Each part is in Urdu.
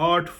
8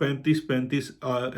35-35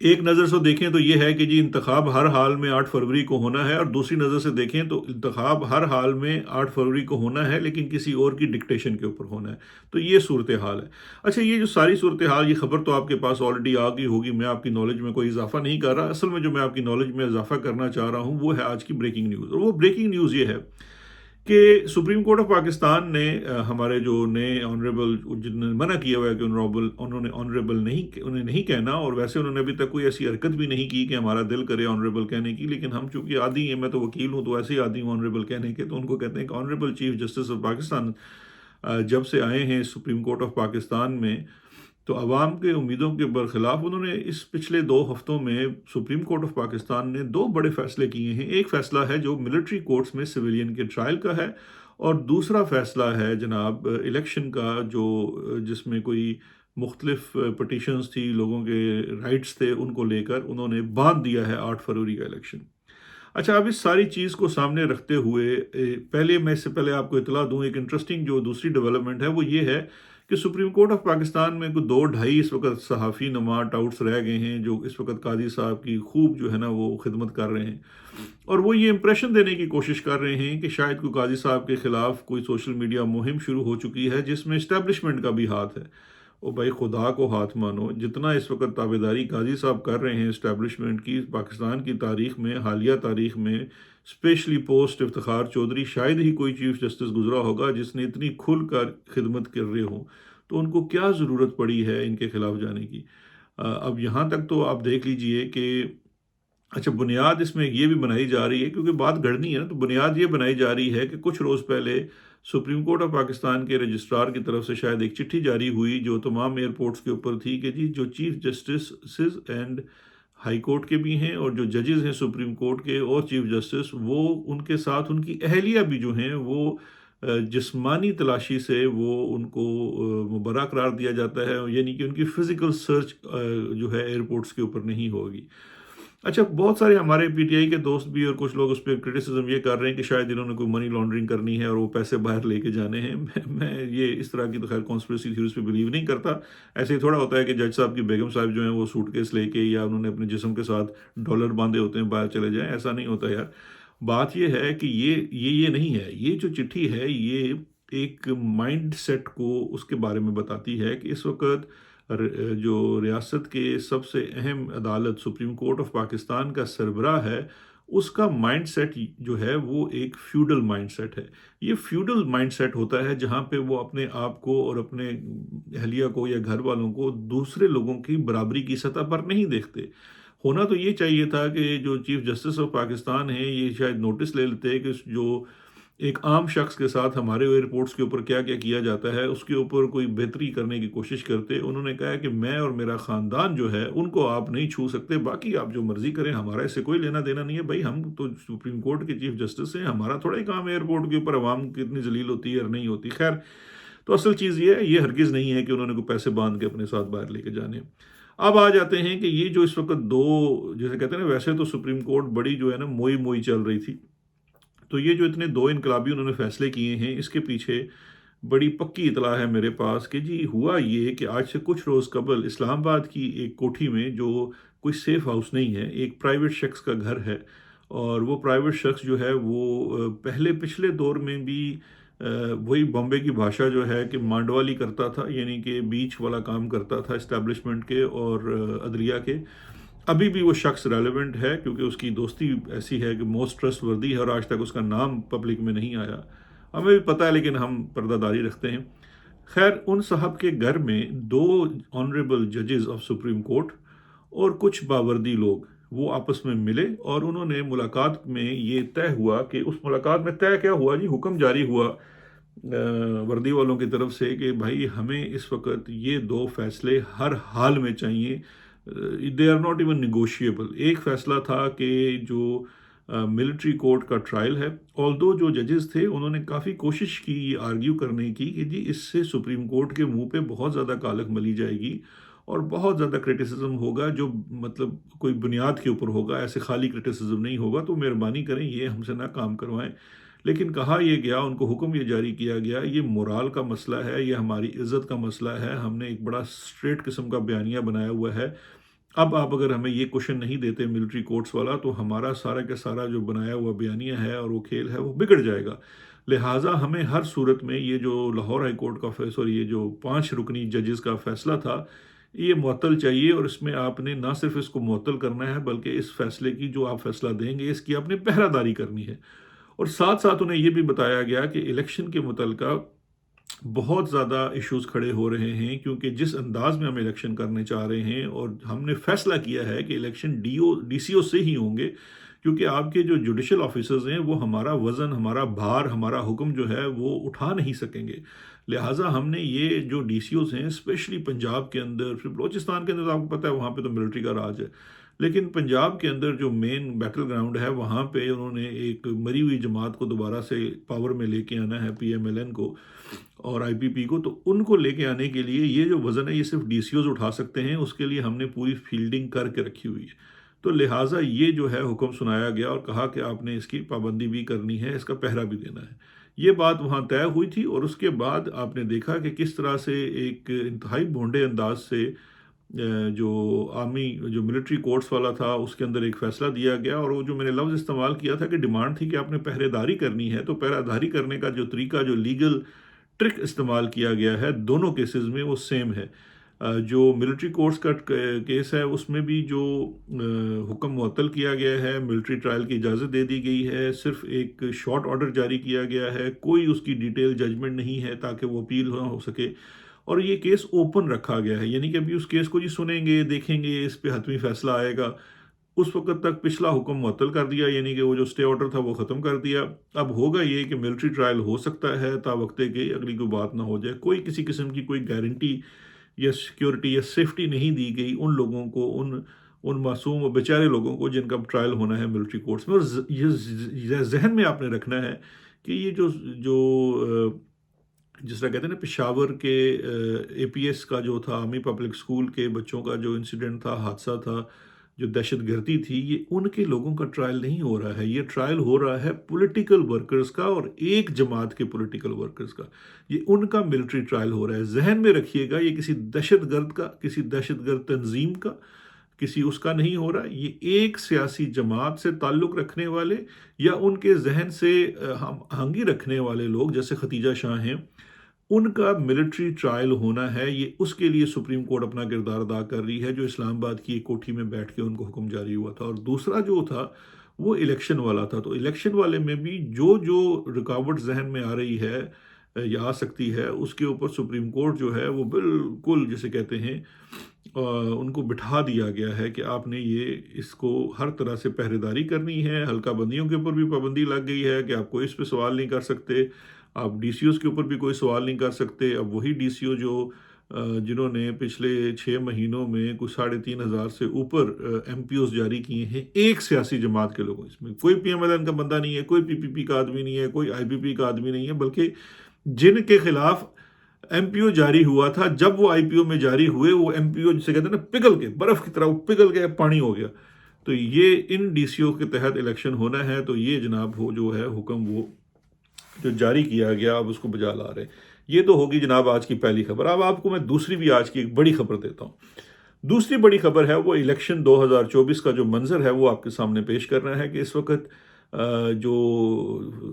ایک نظر سے دیکھیں تو یہ ہے کہ جی انتخاب ہر حال میں 8 فروری کو ہونا ہے، اور دوسری نظر سے دیکھیں تو انتخاب ہر حال میں 8 فروری کو ہونا ہے لیکن کسی اور کی ڈکٹیشن کے اوپر ہونا ہے۔ تو یہ صورتحال ہے۔ اچھا، یہ جو ساری صورتحال، یہ خبر تو آپ کے پاس آلریڈی آ گئی ہوگی، میں آپ کی نالج میں کوئی اضافہ نہیں کر رہا۔ اصل میں جو میں آپ کی نالج میں اضافہ کرنا چاہ رہا ہوں وہ ہے آج کی بریکنگ نیوز، اور وہ بریکنگ نیوز یہ ہے کہ سپریم کورٹ آف پاکستان نے ہمارے جو نئے آنریبل، جنہوں نے منع کیا ہوا ہے کہ انہوں نے آنریبل نہیں، انہیں نہیں کہنا، اور ویسے انہوں نے ابھی تک کوئی ایسی حرکت بھی نہیں کی کہ ہمارا دل کرے آنریبل کہنے کی، لیکن ہم چونکہ عادی ہیں، میں تو وکیل ہوں تو ایسے ہی عادی ہوں آنریبل کہنے کے، تو ان کو کہتے ہیں کہ honourable chief justice of Pakistan جب سے آئے ہیں سپریم کورٹ آف پاکستان میں، تو عوام کے امیدوں کے برخلاف انہوں نے اس پچھلے 2 ہفتوں میں سپریم کورٹ آف پاکستان نے 2 بڑے فیصلے کیے ہیں۔ ایک فیصلہ ہے جو ملٹری کورٹس میں سویلین کے ٹرائل کا ہے، اور دوسرا فیصلہ ہے جناب الیکشن کا، جس میں کوئی مختلف پٹیشنز تھی، لوگوں کے رائٹس تھے، ان کو لے کر انہوں نے باندھ دیا ہے 8 فروری کا الیکشن۔ اچھا، اب اس ساری چیز کو سامنے رکھتے ہوئے میں اس سے پہلے آپ کو اطلاع دوں، ایک انٹرسٹنگ جو دوسری ڈیولپمنٹ ہے وہ یہ ہے کہ سپریم کورٹ آف پاکستان میں کوئی 2-2.5 اس وقت صحافی نما ٹاؤٹس رہ گئے ہیں جو اس وقت قاضی صاحب کی خوب جو ہے نا وہ خدمت کر رہے ہیں، اور وہ یہ امپریشن دینے کی کوشش کر رہے ہیں کہ شاید کوئی قاضی صاحب کے خلاف کوئی سوشل میڈیا مہم شروع ہو چکی ہے جس میں اسٹیبلشمنٹ کا بھی ہاتھ ہے۔ او بھائی، خدا کو ہاتھ مانو، جتنا اس وقت تابعداری قاضی صاحب کر رہے ہیں اسٹیبلشمنٹ کی، پاکستان کی تاریخ میں، حالیہ تاریخ میں، اسپیشلی پوسٹ افتخار چودھری، شاید ہی کوئی چیف جسٹس گزرا ہوگا جس نے اتنی کھل کر خدمت کر رہے ہوں، تو ان کو کیا ضرورت پڑی ہے ان کے خلاف جانے کی۔ اب یہاں تک تو آپ دیکھ لیجئے کہ اچھا، بنیاد اس میں یہ بھی بنائی جا رہی ہے، کیونکہ بات گھڑنی ہے نا، تو بنیاد یہ بنائی جا رہی ہے کہ کچھ روز پہلے سپریم کورٹ آف پاکستان کے رجسٹرار کی طرف سے شاید ایک چٹھی جاری ہوئی جو تمام ایئرپورٹس کے اوپر تھی کہ جی جو chief justices and high court کے بھی ہیں اور جو ججز ہیں سپریم کورٹ کے اور چیف جسٹس، وہ ان کے ساتھ ان کی اہلیہ بھی جو ہیں وہ جسمانی تلاشی سے وہ ان کو مبرہ قرار دیا جاتا ہے، یعنی کہ ان کی فزیکل سرچ جو ہے ایئرپورٹس کے اوپر نہیں ہوگی۔ اچھا، بہت سارے ہمارے پی ٹی آئی کے دوست بھی اور کچھ لوگ اس پہ کرٹیسزم یہ کر رہے ہیں کہ شاید انہوں نے کوئی منی لانڈرنگ کرنی ہے اور وہ پیسے باہر لے کے جانے ہیں۔ میں یہ اس طرح کی تو خیر کانسپریسی تھیوریز پہ بلیو نہیں کرتا۔ ایسے ہی تھوڑا ہوتا ہے کہ جج صاحب کی بیگم صاحب جو ہیں وہ سوٹ کیس لے کے یا انہوں نے اپنے جسم کے ساتھ ڈالر باندھے ہوتے ہیں باہر چلے جائیں، ایسا نہیں ہوتا یار۔ بات یہ ہے کہ یہ نہیں ہے، یہ جو چٹھی ہے یہ ایک مائنڈ سیٹ کو اس کے بارے میں بتاتی ہے کہ اس وقت جو ریاست کے سب سے اہم عدالت سپریم کورٹ آف پاکستان کا سربراہ ہے، اس کا مائنڈ سیٹ جو ہے وہ ایک فیوڈل مائنڈ سیٹ ہے۔ یہ فیوڈل مائنڈ سیٹ ہوتا ہے جہاں پہ وہ اپنے آپ کو اور اپنے اہلیہ کو یا گھر والوں کو دوسرے لوگوں کی برابری کی سطح پر نہیں دیکھتے۔ ہونا تو یہ چاہیے تھا کہ جو چیف جسٹس آف پاکستان ہیں یہ شاید نوٹس لے لیتے کہ جو ایک عام شخص کے ساتھ ہمارے ایئرپورٹس کے اوپر کیا کیا جاتا ہے اس کے اوپر کوئی بہتری کرنے کی کوشش کرتے۔ انہوں نے کہا کہ میں اور میرا خاندان جو ہے ان کو آپ نہیں چھو سکتے، باقی آپ جو مرضی کریں، ہمارا اس سے کوئی لینا دینا نہیں ہے۔ بھائی، ہم تو سپریم کورٹ کے چیف جسٹس ہیں، ہمارا تھوڑا ہی کام ہے ایئرپورٹ کے اوپر عوام کتنی ذلیل ہوتی ہے اور نہیں ہوتی۔ خیر، تو اصل چیز یہ ہے، یہ ہرگز نہیں ہے کہ انہوں نے کوئی پیسے باندھ کے اپنے ساتھ باہر لے کے جانے۔ اب آ جاتے ہیں کہ یہ جو اس وقت 2، جیسے کہتے ہیں نا، ویسے تو سپریم کورٹ بڑی جو ہے نا موئی چل رہی تھی، تو یہ جو اتنے 2 انقلابی انہوں نے فیصلے کیے ہیں، اس کے پیچھے بڑی پکی اطلاع ہے میرے پاس کہ جی ہوا یہ کہ آج سے کچھ روز قبل اسلام آباد کی ایک کوٹھی میں، جو کوئی سیف ہاؤس نہیں ہے، ایک پرائیویٹ شخص کا گھر ہے، اور وہ پرائیویٹ شخص جو ہے وہ پچھلے دور میں بھی وہی بامبے کی بھاشا جو ہے کہ مانڈوالی کرتا تھا، یعنی کہ بیچ والا کام کرتا تھا اسٹیبلشمنٹ کے اور عدلیہ کے۔ ابھی بھی وہ شخص ریلیونٹ ہے کیونکہ اس کی دوستی ایسی ہے کہ موسٹ ٹرسٹ وردی ہے، اور آج تک اس کا نام پبلک میں نہیں آیا، ہمیں بھی پتہ ہے لیکن ہم پردہ داری رکھتے ہیں۔ خیر، ان صاحب کے گھر میں 2 آنریبل ججز آف سپریم کورٹ اور کچھ باوردی لوگ وہ آپس میں ملے، اور انہوں نے ملاقات میں یہ طے ہوا کہ اس ملاقات میں طے کیا ہوا جی، حکم جاری ہوا وردی والوں کی طرف سے کہ بھائی ہمیں اس وقت یہ 2 فیصلے ہر حال میں چاہیے، they are not even negotiable. ایک فیصلہ تھا کہ جو ملٹری کورٹ کا ٹرائل ہے، آلدو جو ججز تھے انہوں نے کافی کوشش کی یہ آرگیو کرنے کی کہ جی اس سے سپریم کورٹ کے منہ پہ بہت زیادہ کالک ملی جائے گی اور بہت زیادہ کرٹیسزم ہوگا، جو مطلب کوئی بنیاد کے اوپر ہوگا، ایسے خالی کرٹیسزم نہیں ہوگا، تو مہربانی کریں یہ ہم سے نہ کام کروائیں۔ لیکن کہا یہ گیا، ان کو حکم یہ جاری کیا گیا، یہ مورال کا مسئلہ ہے، یہ ہماری عزت کا مسئلہ ہے، ہم نے ایک بڑا اسٹریٹ قسم کا بیانیہ بنایا ہوا ہے اب آپ اگر ہمیں یہ کوشچن نہیں دیتے ملٹری کورٹس والا تو ہمارا سارا کا سارا جو بنایا ہوا بیانیہ ہے اور وہ کھیل ہے وہ بگڑ جائے گا. لہٰذا ہمیں ہر صورت میں یہ جو لاہور ہائی کورٹ کا فیصلہ، یہ جو 5 رکنی ججز کا فیصلہ تھا، یہ معطل چاہیے. اور اس میں آپ نے نہ صرف اس کو معطل کرنا ہے بلکہ اس فیصلے کی جو آپ فیصلہ دیں گے اس کی آپ نے پہرہ داری کرنی ہے. اور ساتھ ساتھ انہیں یہ بھی بتایا گیا کہ الیکشن کے متعلقہ بہت زیادہ ایشوز کھڑے ہو رہے ہیں، کیونکہ جس انداز میں ہم الیکشن کرنے چاہ رہے ہیں اور ہم نے فیصلہ کیا ہے کہ الیکشن ڈی سی او سے ہی ہوں گے، کیونکہ آپ کے جو جوڈیشل آفیسرز ہیں وہ ہمارا وزن، ہمارا بھار، ہمارا حکم جو ہے وہ اٹھا نہیں سکیں گے. لہٰذا ہم نے یہ جو ڈی سی اوز ہیں اسپیشلی پنجاب کے اندر، پھر بلوچستان کے اندر تو آپ کو پتہ ہے وہاں پہ تو ملٹری کا راج ہے، لیکن پنجاب کے اندر جو مین بیٹل گراؤنڈ ہے وہاں پہ انہوں نے ایک مری ہوئی جماعت کو دوبارہ سے پاور میں لے کے آنا ہے، پی ایم ایل این کو اور آئی پی پی کو. تو ان کو لے کے آنے کے لیے یہ جو وزن ہے یہ صرف ڈی سی اوز اٹھا سکتے ہیں، اس کے لیے ہم نے پوری فیلڈنگ کر کے رکھی ہوئی ہے. تو لہٰذا یہ جو ہے حکم سنایا گیا اور کہا کہ آپ نے اس کی پابندی بھی کرنی ہے، اس کا پہرہ بھی دینا ہے. یہ بات وہاں طے ہوئی تھی اور اس کے بعد آپ نے دیکھا کہ کس طرح سے ایک انتہائی بھونڈے انداز سے جو آرمی جو ملٹری کورٹس والا تھا اس کے اندر ایک فیصلہ دیا گیا. اور وہ جو میں نے لفظ استعمال کیا تھا کہ ڈیمانڈ تھی کہ آپ نے پہرے داری کرنی ہے، تو پہرہ داری کرنے کا جو طریقہ، جو لیگل ٹرک استعمال کیا گیا ہے دونوں کیسز میں وہ سیم ہے. جو ملٹری کورٹس کا کیس ہے اس میں بھی جو حکم معطل کیا گیا ہے، ملٹری ٹرائل کی اجازت دے دی گئی ہے، صرف ایک شارٹ آرڈر جاری کیا گیا ہے، کوئی اس کی ڈیٹیل ججمنٹ نہیں ہے تاکہ وہ اپیل نہ ہو سکے. اور یہ کیس اوپن رکھا گیا ہے، یعنی کہ ابھی اس کیس کو سنیں گے، دیکھیں گے، اس پہ حتمی فیصلہ آئے گا. اس وقت تک پچھلا حکم معطل کر دیا، یعنی کہ وہ جو سٹے آرڈر تھا وہ ختم کر دیا. اب ہوگا یہ کہ ملٹری ٹرائل ہو سکتا ہے تا وقتے کہ اگلی کوئی بات نہ ہو جائے. کوئی کسی قسم کی کوئی گارنٹی یا سیکیورٹی یا سیفٹی نہیں دی گئی ان لوگوں کو، ان معصوم اور بیچارے لوگوں کو جن کا ٹرائل ہونا ہے ملٹری کورٹس میں. اور یہ ذہن میں آپ نے رکھنا ہے کہ یہ جو جس طرح کہتے ہیں نا پشاور کے اے پی ایس کا جو تھا، آرمی پبلک اسکول کے بچوں کا جو انسیڈنٹ تھا، حادثہ تھا، جو دہشت گردی تھی، یہ ان کے لوگوں کا ٹرائل نہیں ہو رہا ہے. یہ ٹرائل ہو رہا ہے پولیٹیکل ورکرز کا اور ایک جماعت کے پولیٹیکل ورکرز کا. یہ ان کا ملٹری ٹرائل ہو رہا ہے. ذہن میں رکھیے گا یہ کسی دہشت گرد کا، کسی دہشت گرد تنظیم کا، کسی اس کا نہیں ہو رہا. یہ ایک سیاسی جماعت سے تعلق رکھنے والے یا ان کے ذہن سے ہنگی رکھنے والے لوگ جیسے ختیجہ شاہ ہیں، ان کا ملٹری ٹرائل ہونا ہے. یہ اس کے لیے سپریم کورٹ اپنا کردار ادا کر رہی ہے، جو اسلام آباد کی ایک کوٹھی میں بیٹھ کے ان کو حکم جاری ہوا تھا. اور دوسرا جو تھا وہ الیکشن والا تھا. تو الیکشن والے میں بھی جو رکاوٹ ذہن میں آ رہی ہے یا آ سکتی ہے، اس کے اوپر سپریم کورٹ جو ہے وہ بالکل جسے کہتے ہیں ان کو بٹھا دیا گیا ہے کہ آپ نے اس کو ہر طرح سے پہرے داری کرنی ہے. حلقہ بندیوں کے اوپر بھی پابندی لگ گئی ہے کہ آپ کوئی اس پہ سوال نہیں کر سکتے، آپ ڈی سی اوز کے اوپر بھی کوئی سوال نہیں کر سکتے. اب وہی ڈی سی او جنہوں نے پچھلے 6 مہینوں میں کچھ 3,500 سے اوپر ایم پی اوز جاری کیے ہیں ایک سیاسی جماعت کے لوگوں، اس میں کوئی پی ایم ایل این کا بندہ نہیں ہے، کوئی پی پی پی کا آدمی نہیں ہے، کوئی آئی پی پی کا آدمی نہیں ہے، بلکہ جن کے خلاف ایم پی او جاری ہوا تھا، جب وہ آئی پی او میں جاری ہوئے، وہ ایم پی او جسے کہتے ہیں نا پگھل کے برف کی طرح وہ پگھل کے پانی ہو گیا. تو یہ ان ڈی سی او کے تحت الیکشن ہونا ہے. تو یہ جناب ہو جو ہے حکم وہ جو جاری کیا گیا، اب اس کو بجا لا رہے. یہ تو ہوگی جناب آج کی پہلی خبر. اب آپ کو میں دوسری بھی آج کی ایک بڑی خبر دیتا ہوں. دوسری بڑی خبر ہے وہ الیکشن 2024 کا جو منظر ہے وہ آپ کے سامنے پیش کرنا ہے کہ اس وقت جو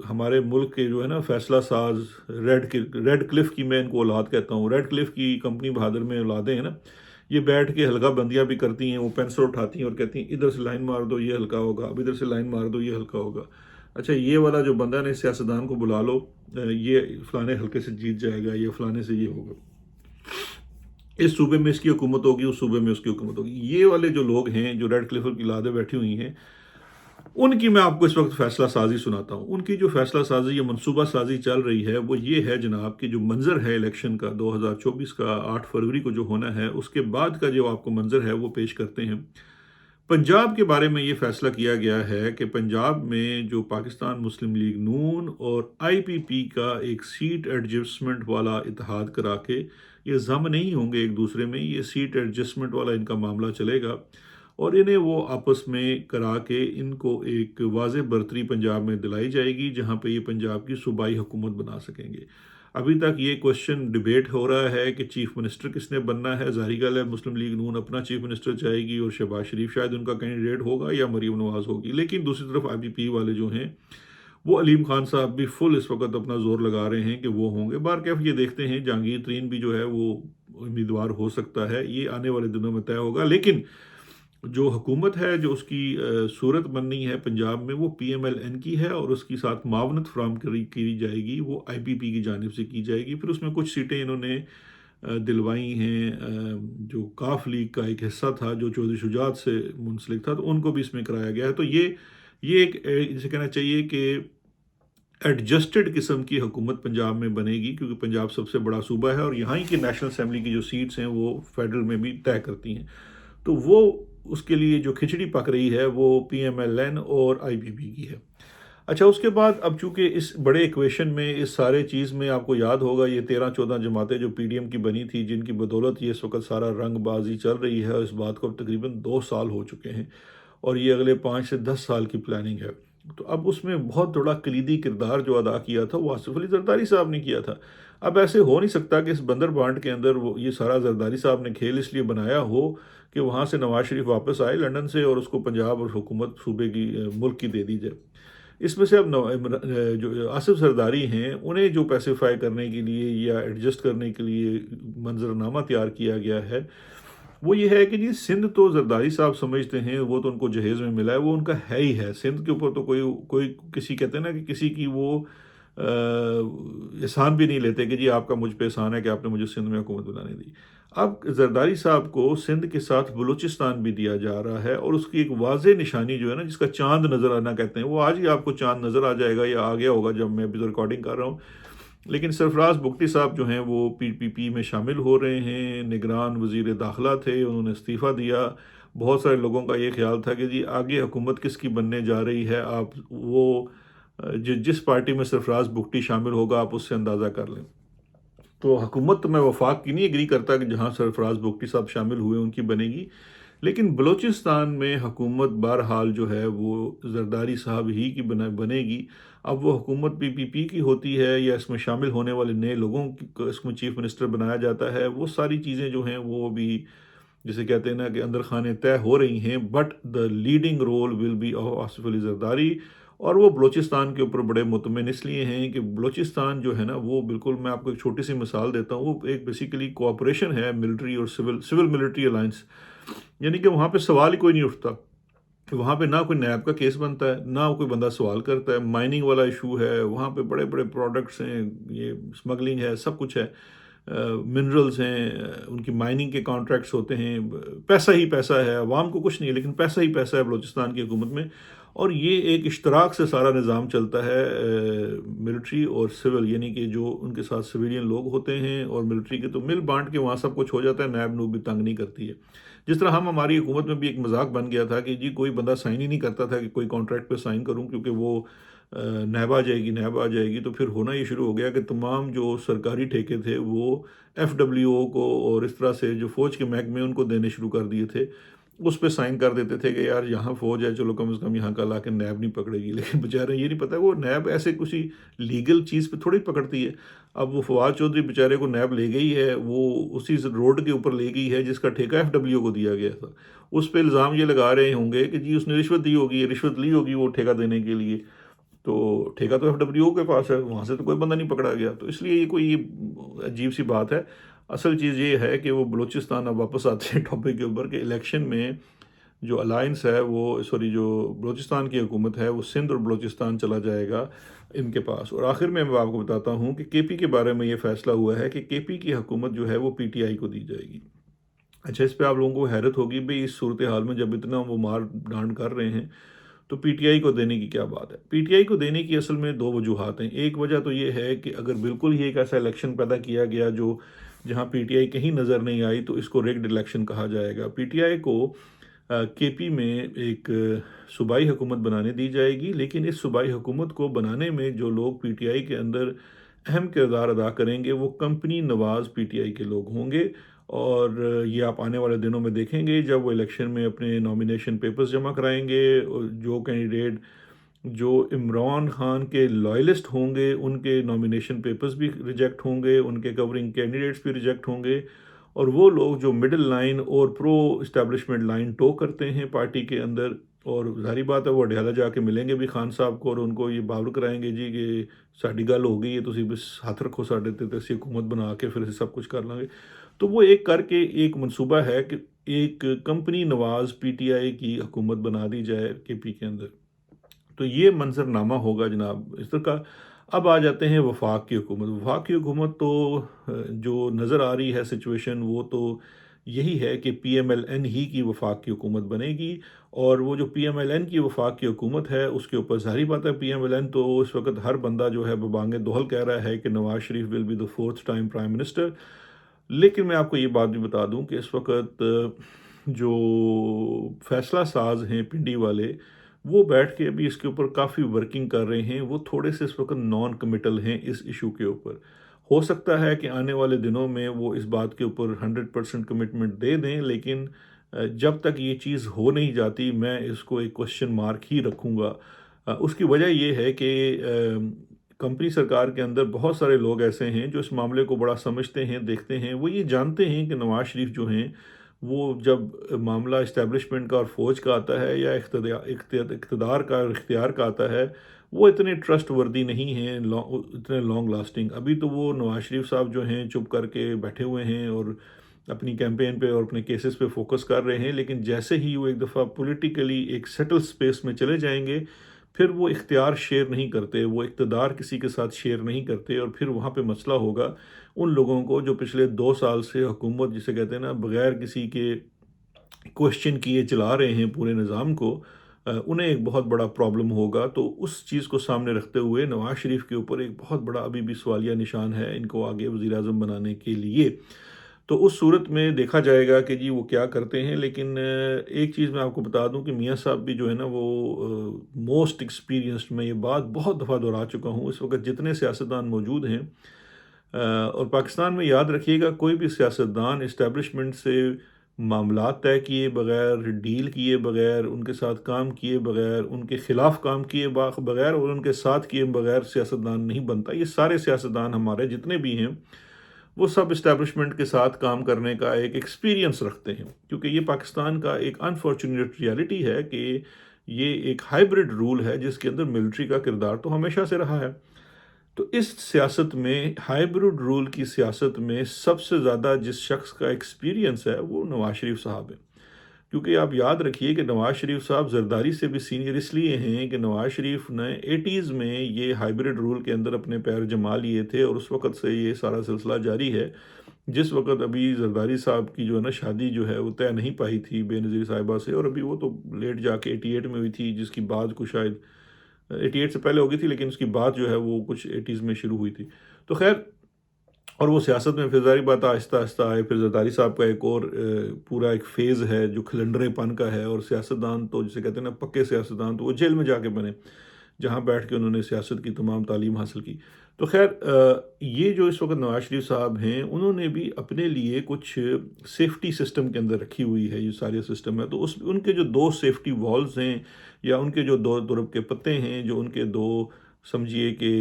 ہمارے ملک کے جو ہے نا فیصلہ ساز ریڈ کلف کی، میں ان کو اولاد کہتا ہوں، ریڈ کلف کی کمپنی بہادر میں اولادیں ہیں نا، یہ بیٹھ کے حلقہ بندیاں بھی کرتی ہیں. وہ پینسل اٹھاتی ہیں اور کہتی ہیں ادھر سے لائن مار دو یہ حلقہ ہوگا، اب ادھر سے لائن مار دو یہ حلقہ ہوگا. اچھا یہ والا جو بندہ نے سیاستدان کو بلا لو، یہ فلانے حلقے سے جیت جائے گا، یہ فلانے سے یہ ہوگا، اس صوبے میں اس کی حکومت ہوگی، اس صوبے میں اس کی حکومت ہوگی. یہ والے جو لوگ ہیں جو ریڈ کلف کی اولادیں بیٹھی ہوئی ہیں، ان کی میں آپ کو اس وقت فیصلہ سازی سناتا ہوں. ان کی جو فیصلہ سازی یا منصوبہ سازی چل رہی ہے وہ یہ ہے جناب کہ جو منظر ہے الیکشن کا 2024 کا 8 فروری کو جو ہونا ہے، اس کے بعد کا جو آپ کو منظر ہے وہ پیش کرتے ہیں. پنجاب کے بارے میں یہ فیصلہ کیا گیا ہے کہ پنجاب میں جو پاکستان مسلم لیگ نون اور آئی پی پی کا ایک سیٹ ایڈجسٹمنٹ والا اتحاد کرا کے، یہ ضم نہیں ہوں گے ایک دوسرے میں، یہ سیٹ ایڈجسٹمنٹ والا ان کا معاملہ چلے گا اور انہیں وہ آپس میں کرا کے ان کو ایک واضح برتری پنجاب میں دلائی جائے گی جہاں پہ یہ پنجاب کی صوبائی حکومت بنا سکیں گے. ابھی تک یہ کوشچن ڈیبیٹ ہو رہا ہے کہ چیف منسٹر کس نے بننا ہے. ظاہری گل ہے مسلم لیگ نون اپنا چیف منسٹر چاہے گی اور شہباز شریف شاید ان کا کینڈیڈیٹ ہوگا یا مریم نواز ہوگی. لیکن دوسری طرف آئی پی پی والے جو ہیں وہ علیم خان صاحب بھی فل اس وقت اپنا زور لگا رہے ہیں کہ وہ ہوں گے. بہرکیف یہ دیکھتے ہیں جہانگیر ترین بھی جو ہے وہ امیدوار ہو سکتا ہے. یہ آنے والے دنوں میں طے ہوگا. لیکن جو حکومت ہے جو اس کی صورت بننی ہے پنجاب میں وہ پی ایم ایل این کی ہے اور اس کی ساتھ معاونت فراہم کی جائے گی وہ آئی پی پی کی جانب سے کی جائے گی. پھر اس میں کچھ سیٹیں انہوں نے دلوائی ہیں جو کاف لیگ کا ایک حصہ تھا جو چودھری شجاعت سے منسلک تھا تو ان کو بھی اس میں کرایا گیا ہے. تو یہ ایک جسے کہنا چاہیے کہ ایڈجسٹڈ قسم کی حکومت پنجاب میں بنے گی کیونکہ پنجاب سب سے بڑا صوبہ ہے اور یہاں ہی کی نیشنل اسمبلی کی جو سیٹس ہیں وہ فیڈرل میں بھی طے کرتی ہیں. تو وہ اس کے لیے جو کھچڑی پک رہی ہے وہ پی ایم ایل این اور آئی پی پی کی ہے. اچھا اس کے بعد اب چونکہ اس بڑے ایکویشن میں اس سارے چیز میں آپ کو یاد ہوگا یہ 13-14 جماعتیں جو پی ڈی ایم کی بنی تھی جن کی بدولت یہ اس وقت سارا رنگ بازی چل رہی ہے. اس بات کو اب تقریباً 2 سال ہو چکے ہیں اور یہ اگلے 5 سے 10 سال کی پلاننگ ہے. تو اب اس میں بہت بڑا کلیدی کردار جو ادا کیا تھا وہ آصف علی زرداری صاحب نے کیا تھا. اب ایسے ہو نہیں سکتا کہ اس بندر بانٹ کے اندر وہ یہ سارا زرداری صاحب نے کھیل اس لیے بنایا ہو کہ وہاں سے نواز شریف واپس آئے لنڈن سے اور اس کو پنجاب اور حکومت صوبے کی ملک کی دے دی جائے. اس میں سے اب جو آصف زرداری ہیں انہیں جو پیسیفائی کرنے کے لیے یا ایڈجسٹ کرنے کے لیے منظرنامہ تیار کیا گیا ہے وہ یہ ہے کہ جی سندھ تو زرداری صاحب سمجھتے ہیں وہ تو ان کو جہیز میں ملا ہے وہ ان کا ہے ہی ہے. سندھ کے اوپر تو کوئی کسی کہتے ہیں نا کہ کسی کی وہ احسان بھی نہیں لیتے کہ جی آپ کا مجھ پہ احسان ہے کہ آپ نے مجھے سندھ میں حکومت بنانے دی. اب زرداری صاحب کو سندھ کے ساتھ بلوچستان بھی دیا جا رہا ہے اور اس کی ایک واضح نشانی جو ہے نا جس کا چاند نظر آنا کہتے ہیں وہ آج ہی آپ کو چاند نظر آ جائے گا یا آ گیا ہوگا جب میں ابھی تو ریکارڈنگ کر رہا ہوں. لیکن سرفراز بگٹی صاحب جو ہیں وہ پی پی پی میں شامل ہو رہے ہیں. نگران وزیر داخلہ تھے انہوں نے استعفیٰ دیا. بہت سارے لوگوں کا یہ خیال تھا کہ جی آگے حکومت کس کی بننے جا رہی ہے آپ وہ جس پارٹی میں سرفراز بگٹی شامل ہوگا آپ اس سے اندازہ کر لیں. تو حکومت تو میں وفاق کی نہیں ایگری کرتا کہ جہاں سرفراز بگٹی صاحب شامل ہوئے ان کی بنے گی. لیکن بلوچستان میں حکومت بہرحال جو ہے وہ زرداری صاحب ہی کی بنے گی. اب وہ حکومت پی پی پی کی ہوتی ہے یا اس میں شامل ہونے والے نئے لوگوں کو اس میں چیف منسٹر بنایا جاتا ہے وہ ساری چیزیں جو ہیں وہ بھی جسے کہتے ہیں نا کہ اندر خانے طے ہو رہی ہیں. But the leading role will be of Asif Ali Zardari اور وہ بلوچستان کے اوپر بڑے مطمئن اس لیے ہیں کہ بلوچستان جو ہے نا وہ بالکل میں آپ کو ایک چھوٹی سی مثال دیتا ہوں وہ ایک بیسیکلی کوآپریشن ہے ملٹری اور سول ملٹری الائنس. یعنی کہ وہاں پہ سوال ہی کوئی نہیں اٹھتا. وہاں پہ نہ کوئی نیب کا کیس بنتا ہے نہ کوئی بندہ سوال کرتا ہے. مائننگ والا ایشو ہے وہاں پہ بڑے بڑے پروڈکٹس ہیں یہ اسمگلنگ ہے سب کچھ ہے منرلز ہیں ان کی مائننگ کے کانٹریکٹس ہوتے ہیں. پیسہ ہی پیسہ ہے عوام کو کچھ نہیں ہے لیکن پیسہ ہی پیسہ ہے بلوچستان کی حکومت میں. اور یہ ایک اشتراک سے سارا نظام چلتا ہے ملٹری اور سول یعنی کہ جو ان کے ساتھ سویلین لوگ ہوتے ہیں اور ملٹری کے تو مل بانٹ کے وہاں سب کچھ ہو جاتا ہے. نیب نوب بھی تنگ نہیں کرتی ہے. جس طرح ہماری حکومت میں بھی ایک مذاق بن گیا تھا کہ جی کوئی بندہ سائن ہی نہیں کرتا تھا کہ کوئی کانٹریکٹ پہ سائن کروں کیونکہ وہ نیب آ جائے گی. تو پھر ہونا یہ شروع ہو گیا کہ تمام جو سرکاری ٹھیکے تھے وہ ایف ڈبلیو او کو اور اس طرح سے جو فوج کے محکمے ان کو دینے شروع کر دیے تھے. اس پہ سائن کر دیتے تھے کہ یار یہاں فوج ہے چلو کم از کم یہاں کا لا کے نیب نہیں پکڑے گی. لیکن بیچارے یہ نہیں پتا وہ نیب ایسے کسی لیگل چیز پہ تھوڑی پکڑتی ہے. اب وہ فواد چودھری بیچارے کو نیب لے گئی ہے وہ اسی روڈ کے اوپر لے گئی ہے جس کا ٹھیکہ ایف ڈبلیو کو دیا گیا تھا. اس پہ الزام یہ لگا رہے ہوں گے کہ جی اس نے رشوت دی ہوگی رشوت لی ہوگی وہ ٹھیکہ دینے کے لیے. تو ٹھیکہ تو ایف ڈبلیو کے پاس ہے وہاں سے تو کوئی بندہ نہیں پکڑا گیا. تو اس لیے یہ کوئی عجیب سی بات ہے. اصل چیز یہ ہے کہ وہ بلوچستان اب واپس آتے ہیں ٹاپک کے اوپر کہ الیکشن میں جو الائنس ہے وہ جو بلوچستان کی حکومت ہے وہ سندھ اور بلوچستان چلا جائے گا ان کے پاس. اور آخر میں آپ کو بتاتا ہوں کہ کے پی کے بارے میں یہ فیصلہ ہوا ہے کہ کے پی کی حکومت جو ہے وہ پی ٹی آئی کو دی جائے گی. اچھا اس پہ آپ لوگوں کو حیرت ہوگی بھئی اس صورتحال میں جب اتنا وہ مار ڈانٹ کر رہے ہیں تو پی ٹی آئی کو دینے کی کیا بات ہے. پی ٹی آئی کو دینے کی اصل میں 2 وجوہات ہیں. ایک وجہ تو یہ ہے کہ اگر بالکل ہی ایک ایسا الیکشن پیدا کیا گیا جہاں پی ٹی آئی کہیں نظر نہیں آئی تو اس کو ریگڈ الیکشن کہا جائے گا. پی ٹی آئی کو کے پی میں ایک صوبائی حکومت بنانے دی جائے گی لیکن اس صوبائی حکومت کو بنانے میں جو لوگ پی ٹی آئی کے اندر اہم کردار ادا کریں گے وہ company Nawaz P T I کے لوگ ہوں گے. اور یہ آپ آنے والے دنوں میں دیکھیں گے جب وہ الیکشن میں اپنے نامینیشن پیپرز جمع کرائیں گے جو کینڈیڈیٹ جو عمران خان کے لائلسٹ ہوں گے ان کے نامینیشن پیپرز بھی ریجیکٹ ہوں گے، ان کے کورنگ کینڈیڈیٹس بھی ریجیکٹ ہوں گے، اور وہ لوگ جو مڈل لائن اور پرو اسٹیبلشمنٹ لائن ٹو کرتے ہیں پارٹی کے اندر، اور ظاہری بات ہے وہ اڈیالہ جا کے ملیں گے بھی خان صاحب کو اور ان کو یہ باور کرائیں گے جی کہ ساڈی گل ہو گئی ہے، تسی بس ہاتھ رکھو ساڈے تے تے اسی حکومت بنا کے پھر اسی سب کچھ کر لیں گے۔ تو وہ ایک کر کے ایک منصوبہ ہے کہ ایک company Nawaz P T I کی حکومت بنا دی جائے کے پی کے اندر۔ تو یہ منظرنامہ ہوگا جناب اس طرح کا۔ اب آ جاتے ہیں وفاق کی حکومت۔ وفاق کی حکومت تو جو نظر آ رہی ہے سچویشن وہ تو یہی ہے کہ پی ایم ایل این ہی کی وفاق کی حکومت بنے گی، اور وہ جو پی ایم ایل این کی وفاق کی حکومت ہے اس کے اوپر ظاہری بات ہے پی ایم ایل این تو اس وقت ہر بندہ جو ہے ببانگ دوہل کہہ رہا ہے کہ Nawaz Sharif will be the fourth time prime minister. لیکن میں آپ کو یہ بات بھی بتا دوں کہ اس وقت جو فیصلہ ساز ہیں پنڈی والے، وہ بیٹھ کے ابھی اس کے اوپر کافی ورکنگ کر رہے ہیں، وہ تھوڑے سے اس وقت نان کمیٹل ہیں اس ایشو کے اوپر۔ ہو سکتا ہے کہ آنے والے دنوں میں وہ اس بات کے اوپر 100% کمٹمنٹ دے دیں، لیکن جب تک یہ چیز ہو نہیں جاتی میں اس کو ایک کوشچن مارک ہی رکھوں گا۔ اس کی وجہ یہ ہے کہ کمپنی سرکار کے اندر بہت سارے لوگ ایسے ہیں جو اس معاملے کو بڑا سمجھتے ہیں، دیکھتے ہیں، وہ یہ جانتے ہیں کہ نواز شریف جو ہیں وہ جب معاملہ اسٹیبلشمنٹ کا اور فوج کا آتا ہے یا اقتدار کا اور اختیار کا آتا ہے، وہ اتنے ٹرسٹ وردی نہیں ہیں، اتنے لانگ لاسٹنگ۔ ابھی تو وہ نواز شریف صاحب جو ہیں چپ کر کے بیٹھے ہوئے ہیں اور اپنی کیمپین پہ اور اپنے کیسز پہ فوکس کر رہے ہیں، لیکن جیسے ہی وہ ایک دفعہ پولیٹیکلی ایک سیٹل سپیس میں چلے جائیں گے پھر وہ اختیار شیئر نہیں کرتے، وہ اقتدار کسی کے ساتھ شیئر نہیں کرتے، اور پھر وہاں پہ مسئلہ ہوگا ان لوگوں کو جو پچھلے 2 سال سے حکومت جسے کہتے ہیں نا بغیر کسی کے کوشچن کیے چلا رہے ہیں پورے نظام کو، انہیں ایک بہت بڑا پرابلم ہوگا۔ تو اس چیز کو سامنے رکھتے ہوئے نواز شریف کے اوپر ایک بہت بڑا ابھی بھی سوالیہ نشان ہے ان کو آگے وزیر اعظم بنانے کے لیے۔ تو اس صورت میں دیکھا جائے گا کہ جی وہ کیا کرتے ہیں، لیکن ایک چیز میں آپ کو بتا دوں کہ میاں صاحب بھی جو ہے نا وہ موسٹ ایکسپیرینسڈ، میں یہ بات بہت دفعہ دہرا چکا ہوں، اس وقت جتنے سیاستدان موجود ہیں اور پاکستان میں یاد رکھیے گا کوئی بھی سیاستدان اسٹیبلشمنٹ سے معاملات طے کیے بغیر، ڈیل کیے بغیر، ان کے ساتھ کام کیے بغیر، ان کے خلاف کام کیے بغیر اور ان کے ساتھ کیے بغیر سیاستدان نہیں بنتا۔ یہ سارے سیاستدان ہمارے جتنے بھی ہیں وہ سب اسٹیبلشمنٹ کے ساتھ کام کرنے کا ایک ایکسپیرینس رکھتے ہیں، کیونکہ یہ پاکستان کا ایک انفارچونیٹ ریالٹی ہے کہ یہ ایک ہائبرڈ رول ہے جس کے اندر ملٹری کا کردار تو ہمیشہ سے رہا ہے۔ تو اس سیاست میں، ہائبرڈ رول کی سیاست میں سب سے زیادہ جس شخص کا ایکسپیرینس ہے وہ نواز شریف صاحب ہے، کیونکہ آپ یاد رکھیے کہ نواز شریف صاحب زرداری سے بھی سینئر اس لیے ہیں کہ نواز شریف نے 80s میں یہ ہائبرڈ رول کے اندر اپنے پیر جما لیے تھے، اور اس وقت سے یہ سارا سلسلہ جاری ہے۔ جس وقت ابھی زرداری صاحب کی جو ہے نا شادی جو ہے وہ طے نہیں پائی تھی بے نظیر صاحبہ سے، اور ابھی وہ تو لیٹ جا کے 88 میں ہوئی تھی، جس کی بعد کو شاید 88 سے پہلے ہو گئی تھی لیکن اس کی بات جو ہے وہ کچھ 80s میں شروع ہوئی تھی۔ تو خیر، اور وہ سیاست میں پھر ظاہری بات آہستہ آہستہ آئے۔ پھر زرداری صاحب کا ایک اور پورا ایک فیز ہے جو کھلنڈرے پن کا ہے، اور سیاستدان تو جسے کہتے ہیں نا پکے سیاستدان تو وہ جیل میں جا کے بنے جہاں بیٹھ کے انہوں نے سیاست کی تمام تعلیم حاصل کی۔ تو خیر، یہ جو اس وقت نواز شریف صاحب ہیں انہوں نے بھی اپنے لیے کچھ سیفٹی سسٹم کے اندر رکھی ہوئی ہے، یہ سارے سسٹم ہے، تو ان کے جو 2 سیفٹی والز ہیں یا ان کے جو 2 درب کے پتے ہیں، جو ان کے 2 سمجھیے کہ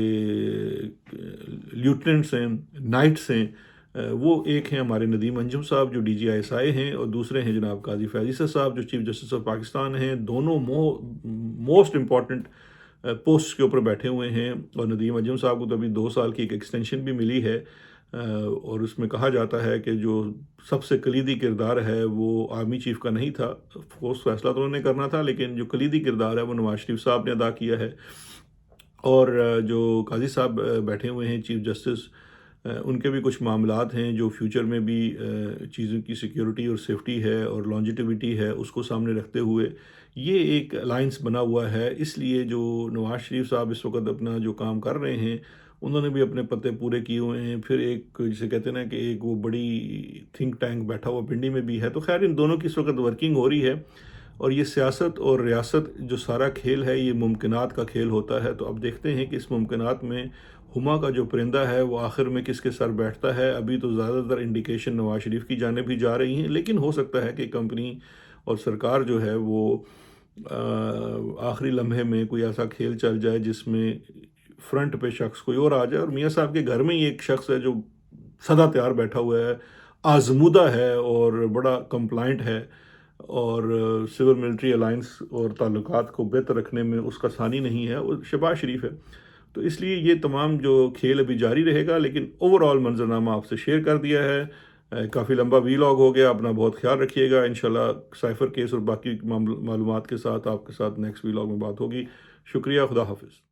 لیوٹننٹس ہیں، نائٹس ہیں، وہ ایک ہیں ہمارے ندیم انجم صاحب جو D G I S I ہیں، اور دوسرے ہیں جناب قاضی فیض عیسیٰ صاحب جو چیف جسٹس آف پاکستان ہیں۔ دونوں موسٹ امپورٹنٹ پوسٹ کے اوپر بیٹھے ہوئے ہیں، اور ندیم انجم صاحب کو تو ابھی 2 سال کی ایک ایکسٹینشن بھی ملی ہے، اور اس میں کہا جاتا ہے کہ جو سب سے کلیدی کردار ہے وہ آرمی چیف کا نہیں تھا، افکورس فیصلہ تو انہوں نے کرنا تھا، لیکن جو کلیدی کردار ہے وہ نواز شریف صاحب نے ادا کیا ہے۔ اور جو قاضی صاحب بیٹھے ہوئے ہیں چیف جسٹس، ان کے بھی کچھ معاملات ہیں جو فیوچر میں بھی چیزوں کی سیکیورٹی اور سیفٹی ہے اور لانجیٹیوٹی ہے، اس کو سامنے رکھتے ہوئے یہ ایک الائنس بنا ہوا ہے۔ اس لیے جو نواز شریف صاحب اس وقت اپنا جو کام کر رہے ہیں انہوں نے بھی اپنے پتے پورے کیے ہوئے ہیں۔ پھر ایک جسے کہتے ہیں نا کہ ایک وہ بڑی تھنک ٹینک بیٹھا ہوا پنڈی میں بھی ہے۔ تو خیر، ان دونوں کی اس وقت ورکنگ ہو رہی ہے، اور یہ سیاست اور ریاست جو سارا کھیل ہے یہ ممکنات کا کھیل ہوتا ہے۔ تو اب دیکھتے ہیں کہ اس ممکنات میں ہما کا جو پرندہ ہے وہ آخر میں کس کے سر بیٹھتا ہے۔ ابھی تو زیادہ تر انڈیکیشن نواز شریف کی جانب ہی جا رہی ہیں، لیکن ہو سکتا ہے کہ کمپنی اور سرکار جو ہے وہ آخری لمحے میں کوئی ایسا کھیل چل جائے جس میں فرنٹ پہ شخص کوئی اور آ جائے، اور میاں صاحب کے گھر میں ہی ایک شخص ہے جو سدا تیار بیٹھا ہوا ہے، آزمودہ ہے اور بڑا کمپلائنٹ ہے، اور سول ملٹری الائنس اور تعلقات کو بہتر رکھنے میں اس کا ثانی نہیں ہے، وہ شہباز شریف ہے۔ تو اس لیے یہ تمام جو کھیل ابھی جاری رہے گا، لیکن اوور آل منظرنامہ آپ سے شیئر کر دیا ہے۔ کافی لمبا ویلاگ ہو گیا، اپنا بہت خیال رکھیے گا۔ انشاءاللہ سائفر کیس اور باقی معلومات کے ساتھ آپ کے ساتھ نیکسٹ ویلاگ میں بات ہوگی۔ شکریہ، خدا حافظ۔